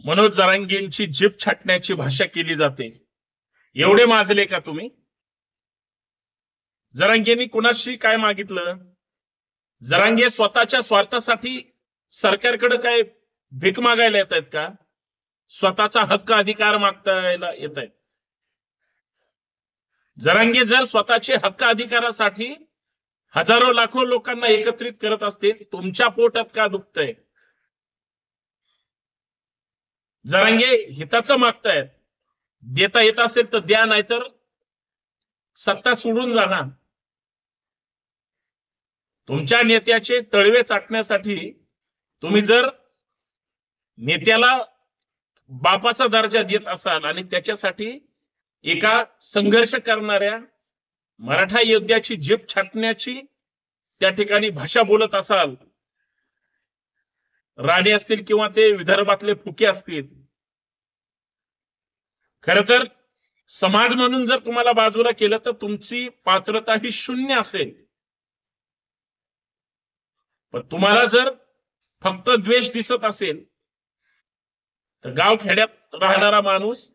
मनोज जरांगेंची जीभ छाटण्याची भाषा केली जाते. एवढे माजले का तुम्ही? जरांगेंनी कुणाशी काय मागितलं? जरांगे स्वतःच्या स्वार्थासाठी सरकारकडे काय भीक मागायला येत आहेत का? स्वतःचा हक्क अधिकार मागतायला येत आहेत? जरांगे जर स्वतःचे हक्क अधिकारासाठी हजारो लाखो लोकांना एकत्रित करत असतील, तुमच्या पोटात का दुखतंय? जरांगे हिताचं मागतायत. देता येत असेल तर द्या, नाहीतर सत्ता सोडून जा ना. तुमच्या नेत्याचे तळवे चाटण्यासाठी तुम्ही जर नेत्याला बापाचा दर्जा देत असाल आणि त्याच्यासाठी एका संघर्ष करणाऱ्या मराठा योद्ध्याची जीभ छाटण्याची त्या ठिकाणी भाषा बोलत असाल, राणे असतील किंवा ते विदर्भातले फुके असतील, खर तर समाज म्हणून जर तुम्हाला बाजूला केलं तर तुमची पात्रता ही शून्य असेल. पण तुम्हाला जर फक्त द्वेष दिसत असेल तर गाव खेड्यात राहणारा माणूस,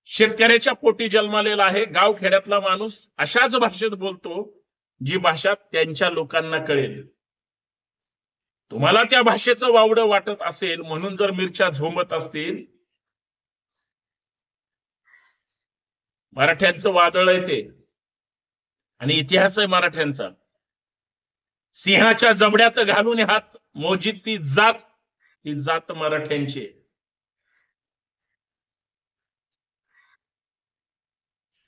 शेतकऱ्याच्या पोटी जन्मालेला आहे, गाव खेड्यातला माणूस अशाच भाषेत बोलतो जी भाषा त्यांच्या लोकांना कळेल. तुम्हाला त्या भाषेचं वावडं वाटत असेल म्हणून जर मिरच्या झोंबत असतील, मराठ्यांचं वादळ आहे ते आणि इतिहास आहे मराठ्यांचा. सिंहाच्या जबड्यात घालून हात मोजीत ती जात मराठ्यांची.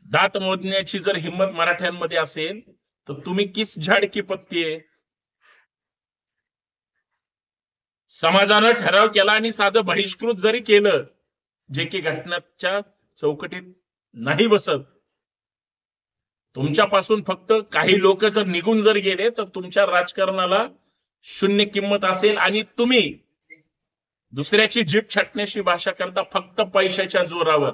दात मोजण्याची जर हिंमत मराठ्यांमध्ये असेल तर तुम्ही किस झाड की पत्ती आहे? समाजानं ठराव केला आणि साधं बहिष्कृत जरी केलं, जे की घटनेच्या चौकटीत नाही बसत, तुमच्यापासून फक्त काही लोक जर निघून जर गेले तर तुमच्या राजकारणाला शून्य किंमत असेल आणि तुम्ही दुसऱ्याची जीभ छाटण्याची भाषा करता फक्त पैशाच्या जोरावर.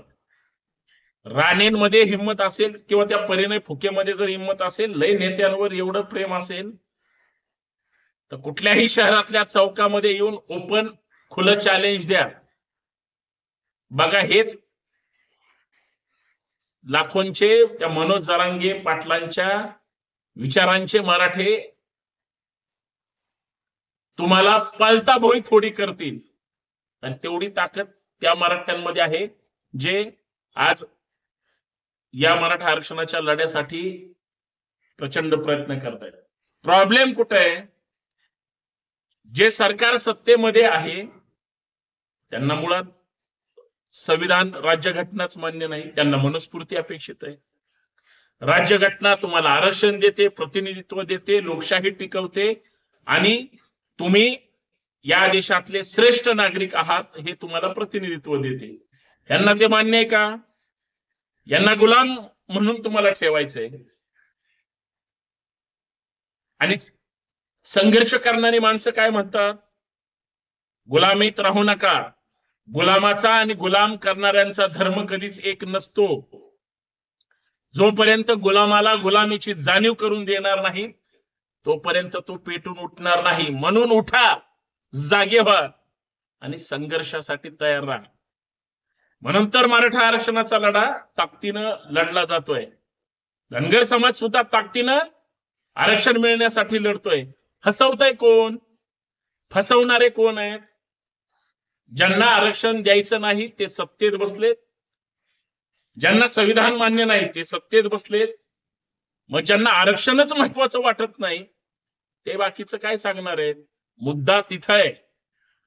राणेंमध्ये हिंमत असेल किंवा त्या परिणय फुकेमध्ये जर हिंमत असेल, लय नेत्यांवर एवढं प्रेम असेल तर कुठल्याही शहरातल्या चौकामध्ये येऊन ओपन खुलं चॅलेंज द्या. बघा, हेच लाखोंचे त्या मनोज जरांगे पाटलांच्या विचारांचे मराठे तुम्हाला पलता भोई थोडी करतील. आणि तेवढी ताकद त्या मराठ्यांमध्ये आहे जे आज या मराठा आरक्षणाच्या लढ्यासाठी प्रचंड प्रयत्न करत आहेत. प्रॉब्लेम कुठे आहे? जे सरकार सत्तेमध्ये आहे त्यांना मुळात संविधान, राज्यघटनाच मान्य नाही. त्यांना मनुस्मृती अपेक्षित आहे. राज्यघटना तुम्हाला आरक्षण देते, प्रतिनिधित्व देते, लोकशाही टिकवते आणि तुम्ही या देशातले श्रेष्ठ नागरिक आहात हे तुम्हाला प्रतिनिधित्व देते. यांना ते मान्य आहे का? यांना गुलाम म्हणून तुम्हाला ठेवायचंय. आणि संघर्ष करणारी माणसं काय म्हणतात? गुलामीत राहू नका. गुलामाचा आणि गुलाम करणाऱ्यांचा धर्म कधीच एक नसतो. जोपर्यंत गुलामाला गुलामीची जाणीव करून देणार नाही तोपर्यंत तो पेटून उठणार नाही. म्हणून उठा, जागे व्हा आणि संघर्षासाठी तयार राहा. म्हणून तर मराठा आरक्षणाचा लढा ताकदीनं लढला जातोय. धनगर समाज सुद्धा ताकदीनं आरक्षण मिळण्यासाठी लढतोय. हसवतय कोण? फसवणारे कोण आहेत? ज्यांना आरक्षण द्यायचं नाही ते सत्तेत बसलेत, ज्यांना संविधान मान्य नाही ते सत्तेत बसलेत. मग ज्यांना आरक्षणच महत्वाचं वाटत नाही ते बाकीचं काय सांगणार आहेत? मुद्दा तिथं आहे.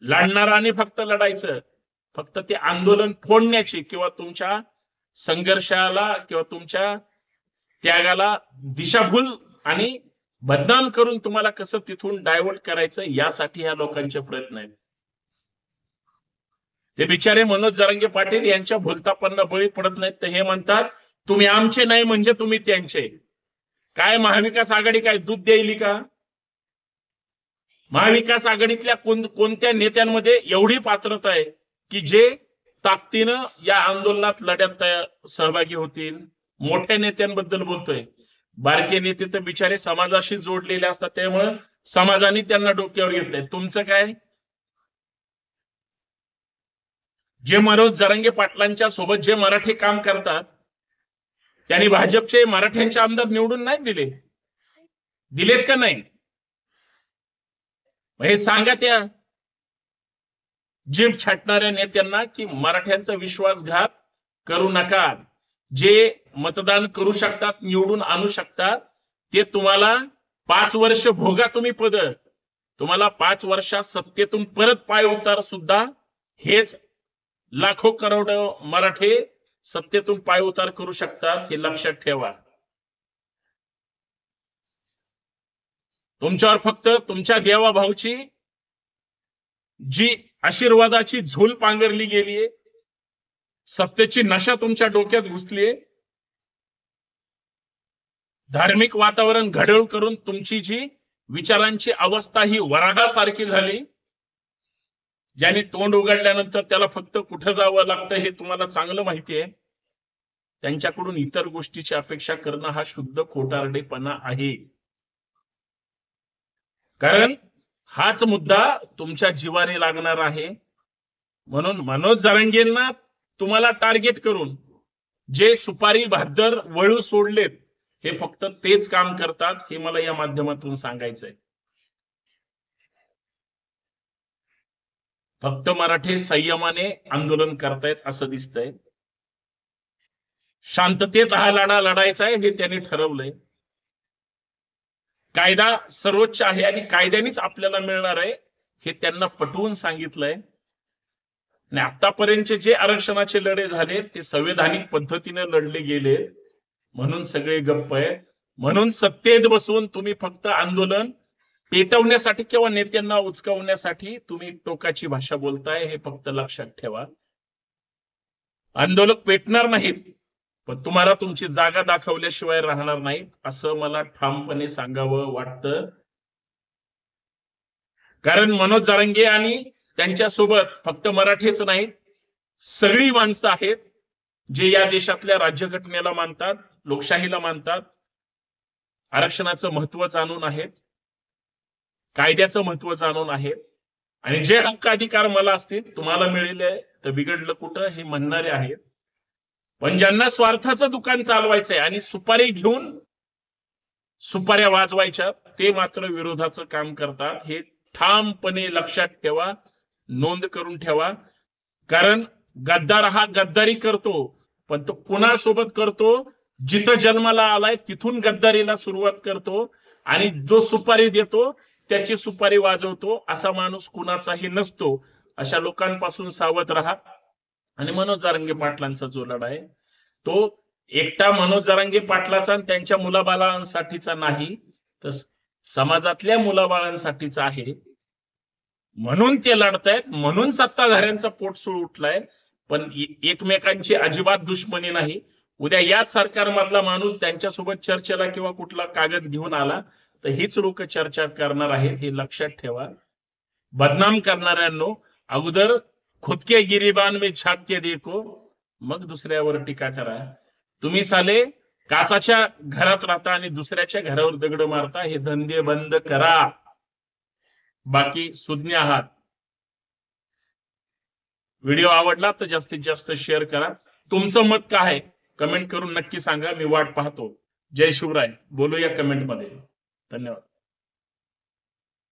लढणाराने फक्त लढायचं, फक्त ते आंदोलन फोडण्याची किंवा तुमच्या संघर्षाला किंवा तुमच्या त्यागाला दिशाभूल आणि बदनाम करून तुम्हाला कसं तिथून डायव्हर्ट करायचं यासाठी ह्या लोकांचे प्रयत्न आहेत. ते बिचारे मनोज जरांगे पाटील यांच्या भूलथापांना बळी पडत नाहीत. तर हे म्हणतात तुम्ही आमचे नाही म्हणजे तुम्ही त्यांचे. काय महाविकास आघाडी काय दूध द्यायली का? महाविकास आघाडीतल्या कोणत्या नेत्यांमध्ये एवढी पात्रता आहे की जे ताकदीनं या आंदोलनात लढ्यात सहभागी होतील? मोठ्या नेत्यांबद्दल बोलतोय. बारके नेते तर बिचारे समाजाशी जोडलेले असतात, त्यामुळे समाजाने त्यांना डोक्यावर घेतलंय. तुमचं काय? जे मनोज जरांगे पाटलांच्या सोबत जे मराठी काम करतात त्यांनी भाजपचे मराठ्यांचे आमदार निवडून नाही दिलेत का नाही? हे सांगा त्या जीभ छाटणाऱ्या नेत्यांना की मराठ्यांचा विश्वासघात करू नका. जे मतदान करू शकतात, निवडून आणू शकतात, ते तुम्हाला 5 वर्ष भोगा तुम्ही पद. तुम्हाला 5 वर्षात सत्तेतून परत पाय उतार सुद्धा हेच लाखो करोड मराठे सत्तेतून पाय उतार करू शकतात, हे लक्षात ठेवा. तुमच्यावर फक्त तुमच्या देवाभाऊची जी आशीर्वादाची झूल पांघरली गेलीये, सत्तेची नशा तुमच्या डोक्यात घुसलीये, धार्मिक वातावरण घडवून करून तुमची जी विचारांची अवस्था ही वराहासारखी झाली, ज्याने तोंड उघडल्यानंतर त्याला फक्त कुठं जावं लागतं हे तुम्हाला चांगलं माहिती आहे. त्यांच्याकडून इतर गोष्टीची अपेक्षा करणं हा शुद्ध खोटारडेपणा आहे. कारण हाच मुद्दा तुमच्या जिवारी लागणार आहे. म्हणून मनोज जरांगेंना तुम्हाला टार्गेट करून जे सुपारी भाद्दर वळू सोडलेत, हे फक्त तेच काम करतात, हे मला या माध्यमातून सांगायचंय. फक्त मराठे संयमाने आंदोलन करतायत असं दिसतंय. शांततेत हा लढा लढायचा आहे हे त्यांनी ठरवलंय. कायदा सर्वोच्च आहे आणि कायद्यानेच आपल्याला मिळणार आहे हे त्यांना पटवून सांगितलंय. आणि आतापर्यंतचे जे आरक्षणाचे लढे झाले ते संवैधानिक पद्धतीने लढले गेले, म्हणून सगळे गप्प आहे. म्हणून सत्तेत बसून तुम्ही फक्त आंदोलन पेटवण्यासाठी किंवा नेत्यांना उचकावण्यासाठी तुम्ही टोकाची भाषा बोलताय, हे फक्त लक्षात ठेवा. आंदोलक पेटणार नाहीत, पण तुम्हाला तुमची जागा दाखवल्याशिवाय राहणार नाहीत असं मला ठामपणे सांगावं वाटतं. कारण मनोज जरांगे आणि त्यांच्यासोबत फक्त मराठीच नाहीत, सगळी माणसं आहेत जे या देशातल्या राज्यघटनेला मानतात, लोकशाहीला मानतात, आरक्षणाचं महत्व जाणून आहेत, कायद्याचं महत्व जाणून आहेत, आणि जे हक्क अधिकार मला असतील तुम्हाला मिळेल तर बिघडलं कुठं हे म्हणणारे आहेत. पण ज्यांना स्वार्थाचं दुकान चालवायचंय आणि सुपारी घेऊन सुपाऱ्या वाजवायच्या, ते मात्र विरोधाचं काम करतात. हे ठामपणे लक्षात ठेवा, नोंद करून ठेवा. कारण गद्दार हा गद्दारी करतो, पण तो कुणासोबत करतो? जिथं जन्माला आलाय तिथून गद्दारीला सुरुवात करतो, आणि जो सुपारी देतो त्याची सुपारी वाजवतो. असा माणूस कुणाचाही नसतो. अशा लोकांपासून सावध राहा. आणि मनोज जरांगे पाटलांचा जो लढा आहे तो एकटा मनोज जरांगे पाटलाचा आणि त्यांच्या मुलाबाळांसाठीचा नाही, तर समाजातल्या मुलाबाळांसाठीचा आहे. म्हणून ते लढतायत, म्हणून सत्ताधाऱ्यांचा पोटसूळ उठलाय. पण एकमेकांची अजिबात दुश्मनी नाही. उद्या याच सरकारमधला माणूस त्यांच्यासोबत चर्चेला किंवा कुठला कागद घेऊन आला तर हीच लोक चर्चा करणार आहेत, हे लक्षात ठेवा. बदनाम करणाऱ्यांनो, अगोदर खुद के गिरिबान में झाक के देखो, मग दुसऱ्यावर टीका करा. तुम्ही साले काचाच्या घरात राहता आणि दुसऱ्याच्या घरावर दगड मारता. हे धंदे बंद करा. बाकी सुज्ञ आहात. व्हिडिओ आवडला तर जास्तीत जास्त शेअर करा. तुमचं मत काय आहे कमेंट करून नक्की सांगा. मी वाट पाहतो. जय शिवराय. बोलूया कमेंट मध्ये. धन्यवाद.